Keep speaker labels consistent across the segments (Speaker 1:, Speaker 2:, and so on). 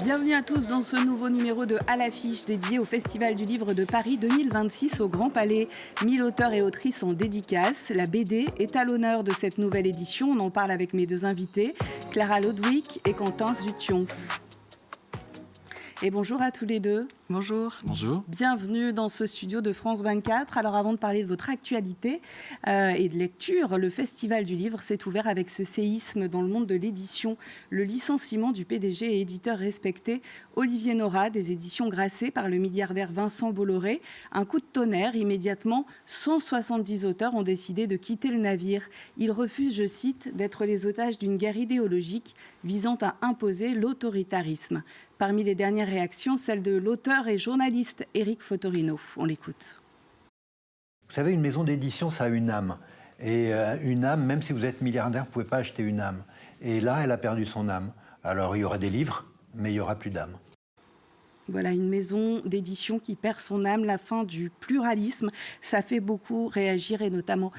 Speaker 1: Bienvenue à tous dans ce nouveau numéro de À l'affiche dédié au Festival du Livre de Paris 2026 au Grand Palais. 1000 auteurs et autrices en dédicace. La BD est à l'honneur de cette nouvelle édition. On en parle avec mes deux invités, Clara Lodwick et Quentin Zution. Et bonjour à tous les deux.
Speaker 2: Bonjour.
Speaker 3: Bonjour.
Speaker 1: Bienvenue dans ce studio de France 24. Alors avant de parler de votre actualité et de lecture, le Festival du Livre s'est ouvert avec ce séisme dans le monde de l'édition, le licenciement du PDG et éditeur respecté Olivier Nora des éditions Grasset par le milliardaire Vincent Bolloré. Un coup de tonnerre, immédiatement 170 auteurs ont décidé de quitter le navire. Ils refusent, je cite, d'être les otages d'une guerre idéologique visant à imposer l'autoritarisme. Parmi les dernières réactions, celle de l'auteur et journaliste Éric Fotorino. On l'écoute.
Speaker 4: Vous savez, une maison d'édition, ça a une âme. Et une âme, même si vous êtes milliardaire, vous ne pouvez pas acheter une âme. Et là, elle a perdu son âme. Alors, il y aura des livres, mais il n'y aura plus d'âme.
Speaker 1: Voilà, une maison d'édition qui perd son âme, la fin du pluralisme. Ça fait beaucoup réagir, et notamment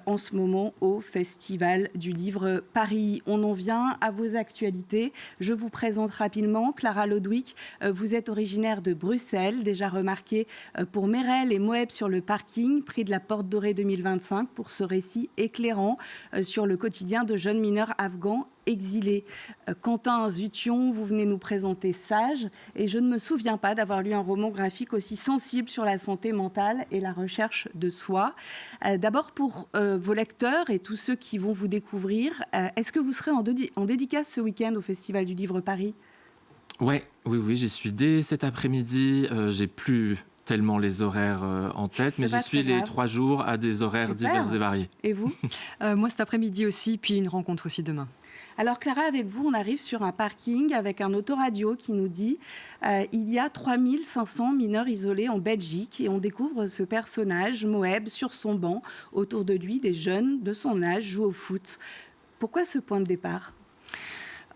Speaker 1: en ce moment au Festival du Livre Paris. On en vient à vos actualités. Je vous présente rapidement Clara Lodwick. Vous êtes originaire de Bruxelles, déjà remarquée pour Merel et Moeb sur le parking, prix de la Porte Dorée 2025 pour ce récit éclairant sur le quotidien de jeunes mineurs afghans exilés. Quentin Zution, vous venez nous présenter Sage, et je ne me souviens pas d'avoir lu un roman graphique aussi sensible sur la santé mentale et la recherche de soi. D'abord, pour vos lecteurs et tous ceux qui vont vous découvrir, est-ce que vous serez en dédicace ce week-end au Festival du Livre Paris ?
Speaker 3: Oui, j'y suis dès cet après-midi. J'ai plus tellement les horaires en tête, mais j'y suis les 3 jours à des horaires divers et variés.
Speaker 1: Et vous ?
Speaker 2: Moi, cet après-midi aussi, puis une rencontre aussi demain.
Speaker 1: Alors Clara, avec vous, on arrive sur un parking avec un autoradio qui nous dit il y a 3500 mineurs isolés en Belgique, et on découvre ce personnage, Moeb, sur son banc. Autour de lui, des jeunes de son âge jouent au foot. Pourquoi ce point de départ ?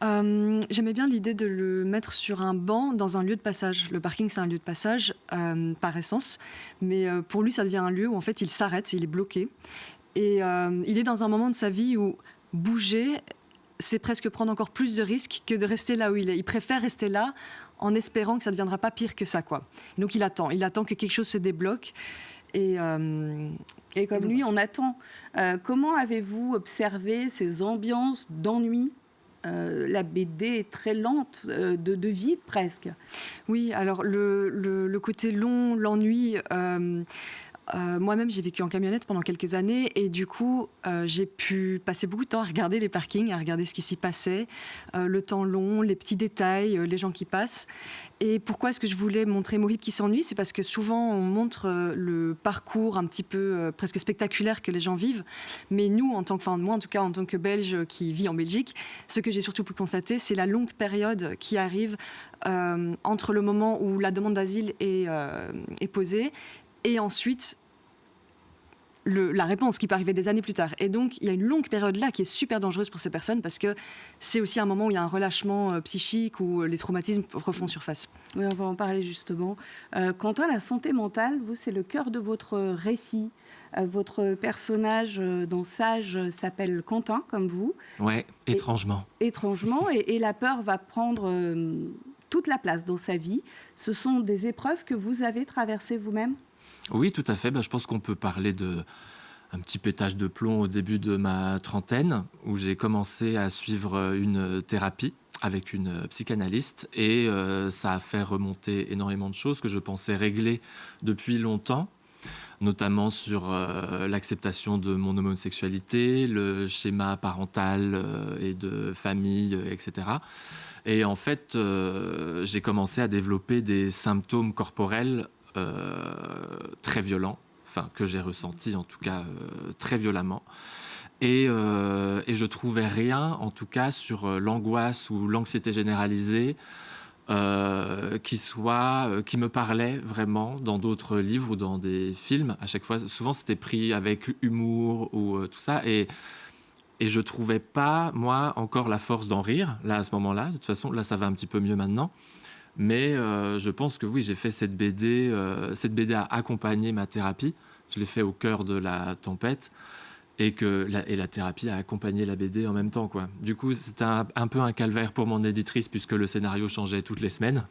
Speaker 2: J'aimais bien l'idée de le mettre sur un banc dans un lieu de passage. Le parking, c'est un lieu de passage par essence, mais pour lui, ça devient un lieu où en fait, il s'arrête, il est bloqué. Et il est dans un moment de sa vie où bouger, c'est presque prendre encore plus de risques que de rester là où il est. Il préfère rester là en espérant que ça ne deviendra pas pire que ça, quoi. Donc il attend que quelque chose se débloque. Et
Speaker 1: comme lui, on attend. Comment avez-vous observé ces ambiances d'ennui ? La BD est très lente, de vide presque.
Speaker 2: Oui, alors le côté long, l'ennui... moi-même, j'ai vécu en camionnette pendant quelques années, et du coup, j'ai pu passer beaucoup de temps à regarder les parkings, à regarder ce qui s'y passait, le temps long, les petits détails, les gens qui passent. Et pourquoi est-ce que je voulais montrer Moeb qui s'ennuie ? C'est parce que souvent, on montre le parcours un petit peu presque spectaculaire que les gens vivent. Mais nous, moi en tout cas, en tant que Belge qui vit en Belgique, ce que j'ai surtout pu constater, c'est la longue période qui arrive entre le moment où la demande d'asile est posée et ensuite la réponse qui peut arriver des années plus tard. Et donc, il y a une longue période là qui est super dangereuse pour ces personnes, parce que c'est aussi un moment où il y a un relâchement psychique, où les traumatismes refont surface.
Speaker 1: Oui, on va en parler justement. Quentin, la santé mentale, vous, c'est le cœur de votre récit. Votre personnage dans Sage s'appelle Quentin, comme vous.
Speaker 3: Ouais, étrangement.
Speaker 1: Étrangement, et la peur va prendre toute la place dans sa vie. Ce sont des épreuves que vous avez traversées vous-même ?
Speaker 3: Oui, tout à fait. Je pense qu'on peut parler d'un petit pétage de plomb au début de ma trentaine, où j'ai commencé à suivre une thérapie avec une psychanalyste, et ça a fait remonter énormément de choses que je pensais régler depuis longtemps, notamment sur l'acceptation de mon homosexualité, le schéma parental et de famille, etc. Et en fait, j'ai commencé à développer des symptômes corporels très violents, que j'ai ressenti en tout cas très violemment, et je trouvais rien en tout cas sur l'angoisse ou l'anxiété généralisée qui me parlait vraiment dans d'autres livres ou dans des films. À chaque fois, souvent c'était pris avec humour ou tout ça, et je trouvais pas, moi, encore la force d'en rire là à ce moment-là. De toute façon, là ça va un petit peu mieux maintenant. Mais je pense que oui, j'ai fait cette BD a accompagné ma thérapie. Je l'ai fait au cœur de la tempête. et la thérapie a accompagné la BD en même temps, quoi. Du coup, c'était un peu un calvaire pour mon éditrice, puisque le scénario changeait toutes les semaines.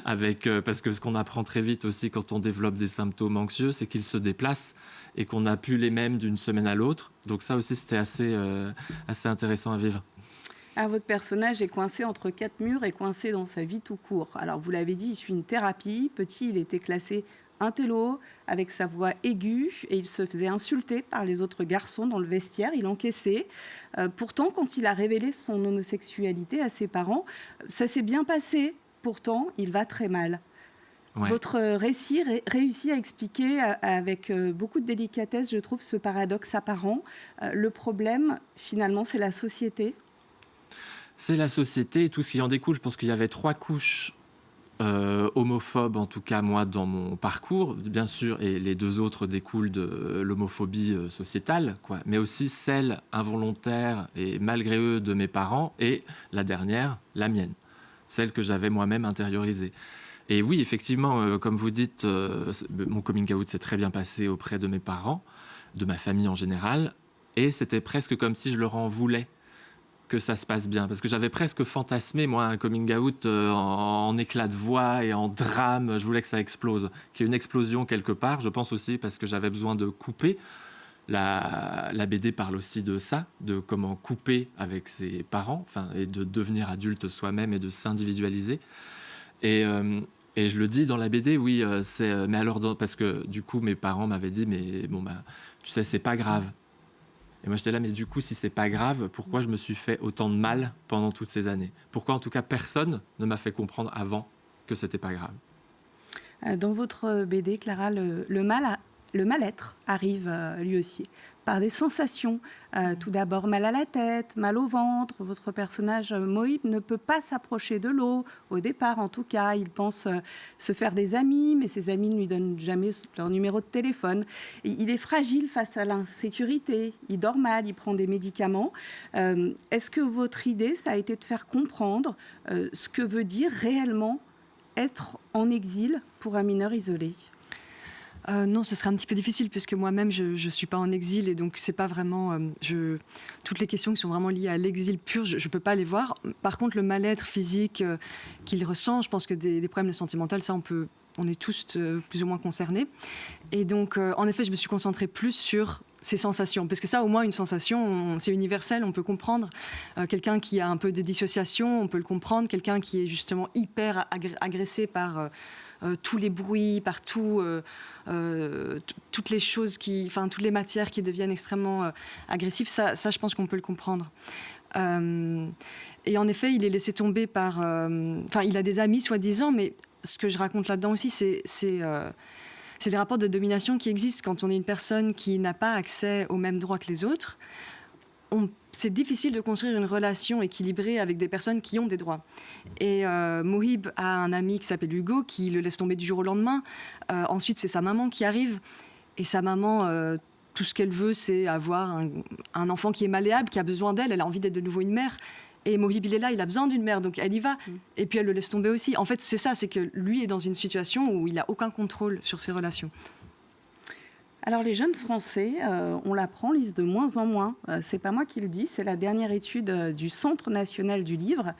Speaker 3: Parce que ce qu'on apprend très vite aussi quand on développe des symptômes anxieux, c'est qu'ils se déplacent et qu'on n'a plus les mêmes d'une semaine à l'autre. Donc ça aussi, c'était assez intéressant à vivre.
Speaker 1: Ah, votre personnage est coincé entre 4 murs et coincé dans sa vie tout court. Alors, vous l'avez dit, il suit une thérapie. Petit, il était classé intello, avec sa voix aiguë, et il se faisait insulter par les autres garçons dans le vestiaire. Il encaissait. Pourtant, quand il a révélé son homosexualité à ses parents, ça s'est bien passé. Pourtant, il va très mal.
Speaker 3: Ouais.
Speaker 1: Votre récit réussit à expliquer avec beaucoup de délicatesse, je trouve, ce paradoxe apparent. Le problème, finalement, c'est la société.
Speaker 3: C'est la société et tout ce qui en découle. Je pense qu'il y avait 3 couches homophobes, en tout cas moi, dans mon parcours, bien sûr, et les 2 autres découlent de l'homophobie sociétale, quoi, mais aussi celle involontaire et malgré eux de mes parents, et la dernière, la mienne, celle que j'avais moi-même intériorisée. Et oui, effectivement, comme vous dites, mon coming out s'est très bien passé auprès de mes parents, de ma famille en général, et c'était presque comme si je leur en voulais que ça se passe bien, parce que j'avais presque fantasmé, moi, un coming out en éclat de voix et en drame. Je voulais que ça explose, qu'il y ait une explosion quelque part. Je pense aussi parce que j'avais besoin de couper. La BD parle aussi de ça, de comment couper avec ses parents, et de devenir adulte soi-même et de s'individualiser. Et je le dis dans la BD, oui, mais alors, parce que du coup, mes parents m'avaient dit, mais bon, tu sais, c'est pas grave. Et moi, j'étais là, mais du coup, si c'est pas grave, pourquoi je me suis fait autant de mal pendant toutes ces années ? Pourquoi, en tout cas, personne ne m'a fait comprendre avant que c'était pas grave ?
Speaker 1: Dans votre BD, Clara, le mal-être arrive lui aussi par des sensations. Tout d'abord, mal à la tête, mal au ventre. Votre personnage, Mohib, ne peut pas s'approcher de l'eau. Au départ, en tout cas, il pense se faire des amis, mais ses amis ne lui donnent jamais leur numéro de téléphone. Et il est fragile face à l'insécurité. Il dort mal, il prend des médicaments. Est-ce que votre idée, ça a été de faire comprendre ce que veut dire réellement être en exil pour un mineur isolé ?
Speaker 2: Non, ce serait un petit peu difficile puisque moi-même je ne suis pas en exil et donc c'est pas vraiment toutes les questions qui sont vraiment liées à l'exil pur, je peux pas les voir. Par contre, le mal-être physique qu'il ressent, je pense que des problèmes de santé mentale, ça on est tous plus ou moins concernés. Et donc en effet, je me suis concentrée plus sur ces sensations, parce que ça, au moins, une sensation, c'est universel, on peut comprendre. Quelqu'un qui a un peu de dissociation, on peut le comprendre. Quelqu'un qui est justement hyper agressé par tous les bruits, par toutes les choses toutes les matières qui deviennent extrêmement agressives, ça, je pense qu'on peut le comprendre. Et en effet, il est laissé tomber par... il a des amis, soi-disant, mais ce que je raconte là-dedans aussi, c'est des rapports de domination qui existent quand on est une personne qui n'a pas accès aux mêmes droits que les autres. C'est difficile de construire une relation équilibrée avec des personnes qui ont des droits. Et Mohib a un ami qui s'appelle Hugo qui le laisse tomber du jour au lendemain. Ensuite, c'est sa maman qui arrive. Et sa maman, tout ce qu'elle veut, c'est avoir un enfant qui est malléable, qui a besoin d'elle. Elle a envie d'être de nouveau une mère. Et Mohib, il est là, il a besoin d'une mère, donc elle y va. Et puis elle le laisse tomber aussi. En fait, c'est ça, c'est que lui est dans une situation où il n'a aucun contrôle sur ses relations.
Speaker 1: Alors les jeunes Français, on l'apprend, lisent de moins en moins. C'est pas moi qui le dis, c'est la dernière étude du Centre national du livre.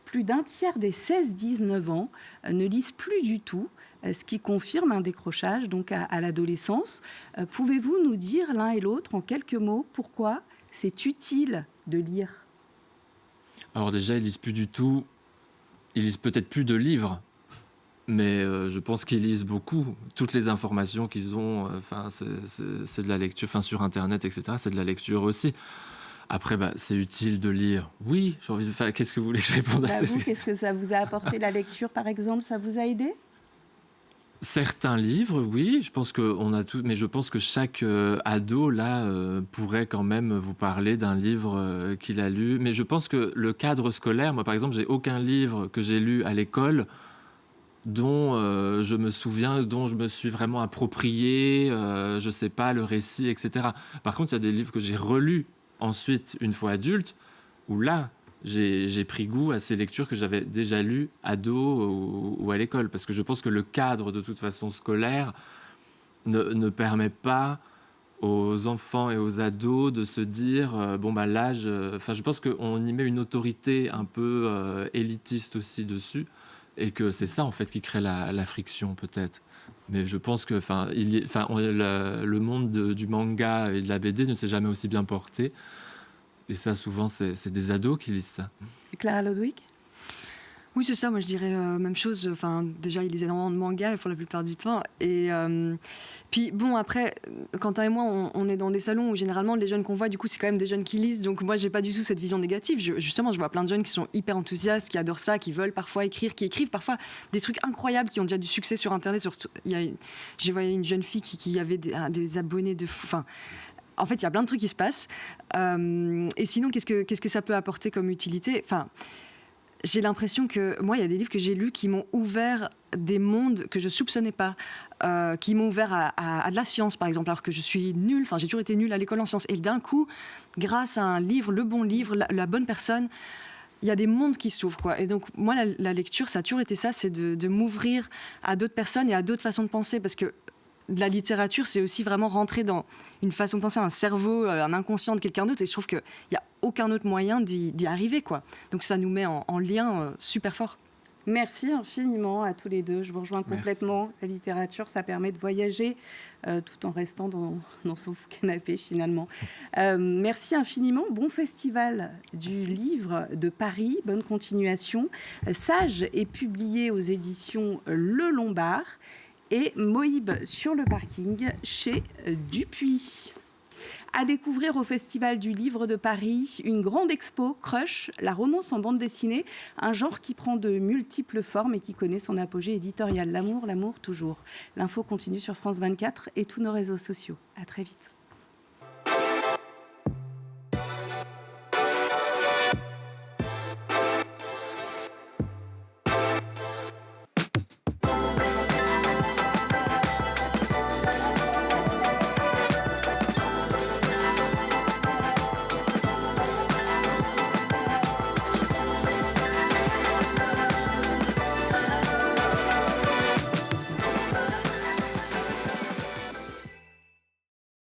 Speaker 1: Plus d'un tiers des 16-19 ans ne lisent plus du tout, ce qui confirme un décrochage donc à l'adolescence. Pouvez-vous nous dire l'un et l'autre en quelques mots pourquoi c'est utile de lire ?
Speaker 3: Alors déjà, ils lisent plus du tout. Ils lisent peut-être plus de livres. Mais je pense qu'ils lisent beaucoup. Toutes les informations qu'ils ont, c'est de la lecture, sur Internet, etc. C'est de la lecture aussi. Après, c'est utile de lire. Oui, j'ai envie de faire. Qu'est-ce que vous voulez que je réponde à ça ?
Speaker 1: Vous, qu'est-ce que ça vous a apporté, la lecture, par exemple ? Ça vous a aidé ?
Speaker 3: Certains livres, oui, je pense qu'on a tout, mais je pense que chaque ado là pourrait quand même vous parler d'un livre qu'il a lu. Mais je pense que le cadre scolaire, moi par exemple, j'ai aucun livre que j'ai lu à l'école dont je me souviens, dont je me suis vraiment approprié, je sais pas, le récit, etc. Par contre, il y a des livres que j'ai relus ensuite, une fois adulte, où là, j'ai pris goût à ces lectures que j'avais déjà lues ado ou à l'école. Parce que je pense que le cadre, de toute façon, scolaire, ne permet pas aux enfants et aux ados de se dire l'âge, je pense qu'on y met une autorité un peu élitiste aussi dessus, et que c'est ça en fait qui crée la friction peut-être. Mais je pense que le monde du manga et de la BD ne s'est jamais aussi bien porté, et ça souvent c'est des ados qui lisent ça.
Speaker 1: Clara Lodwick?
Speaker 2: Oui, c'est ça. Moi, je dirais même chose. Enfin, déjà, ils lisent énormément de mangas pour la plupart du temps. Et puis, bon, après, Quentin et moi, on est dans des salons où généralement, les jeunes qu'on voit, du coup, c'est quand même des jeunes qui lisent. Donc, moi, j'ai pas du tout cette vision négative. Justement, je vois plein de jeunes qui sont hyper enthousiastes, qui adorent ça, qui veulent parfois écrire, qui écrivent parfois des trucs incroyables, qui ont déjà du succès sur Internet. J'ai vu une jeune fille qui avait des abonnés de fou. Enfin, en fait, il y a plein de trucs qui se passent. Et sinon, qu'est-ce que ça peut apporter comme utilité? Enfin, j'ai l'impression que, moi, il y a des livres que j'ai lus qui m'ont ouvert des mondes que je soupçonnais pas, qui m'ont ouvert à de la science, par exemple, alors que je suis nulle, j'ai toujours été nulle à l'école en sciences. Et d'un coup, grâce à un livre, le bon livre, la bonne personne, il y a des mondes qui s'ouvrent, quoi. Et donc, moi, la lecture, ça a toujours été ça, c'est de m'ouvrir à d'autres personnes et à d'autres façons de penser, parce que de la littérature, c'est aussi vraiment rentrer dans une façon de penser, un cerveau, un inconscient de quelqu'un d'autre. Et je trouve qu'il n'y a aucun autre moyen d'y arriver, quoi. Donc ça nous met en lien super fort.
Speaker 1: Merci infiniment à tous les deux. Je vous rejoins complètement.
Speaker 3: Merci.
Speaker 1: La littérature, ça permet de voyager tout en restant dans son canapé, finalement. Merci infiniment. Bon festival du livre de Paris. Bonne continuation. Sage est publié aux éditions Le Lombard. Et Moïb sur le parking chez Dupuis. À découvrir au Festival du Livre de Paris, une grande expo, Crush, la romance en bande dessinée, un genre qui prend de multiples formes et qui connaît son apogée éditorial. L'amour, toujours. L'info continue sur France 24 et tous nos réseaux sociaux. À très vite.